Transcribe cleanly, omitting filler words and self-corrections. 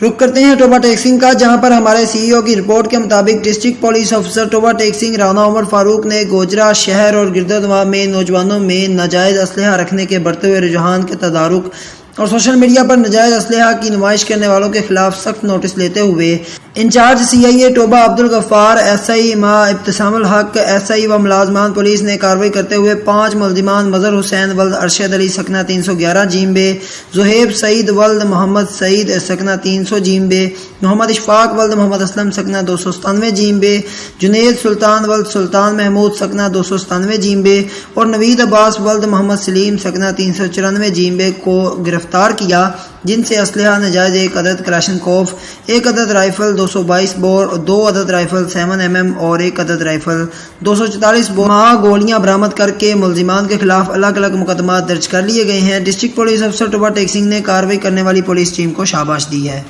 रुक करते हैं टोबा टेक सिंह का, जहां पर हमारे सीईओ की रिपोर्ट के मुताबिक district police officer Toba Tek Singh Rana Umar Farooq ने गोजरा शहर और गिरदोदमा में नौजवानों में नाजायज़ असलहा रखने के बढ़ते हुए रुझान के तदारुक और सोशल मीडिया पर नाजायज़ असलहा की नुमाइश करने वालों के खिलाफ सख्त नोटिस लेते हुए incharge CIA Toba Abdul Ghaffar, SI मा इब्तिसामुल हक, SI व मुलाजमान पुलिस ने कार्रवाई करते हुए 5 मुल्जिमान मजहर हुसैन वल्द अरशद अली सकना 311 जीम्बे, जुहेब सईद वल्द मोहम्मद सईद सकना 300 जीम्बे, मोहम्मद इशफाक वल्द मोहम्मद असलम सकना 297 जीम्बे, जुनेद सुल्तान वल्द सुल्तान महमूद सकना 297 जीम्बे और नवीद अब्बास वल्द मोहम्मद सलीम सकना 394 जीम्बे को गिरफ्तार किया, जिनसे असलहा नाजायज़ 1 अदद कलाशनकोफ, 1 अदद राइफल 222 बोर, 2 अदद राइफल 7mm और 1 अदद राइफल 244 बोर गोलियां बरामद करके मुल्जिमान के खिलाफ अलग अलग मुकदमा दर्ज कर लिए गए हैं। डिस्ट्रिक्ट पुलिस अफसर टोबा टेक सिंह ने कार्रवाई करने वाली पुलिस टीम को शाबाश दी है।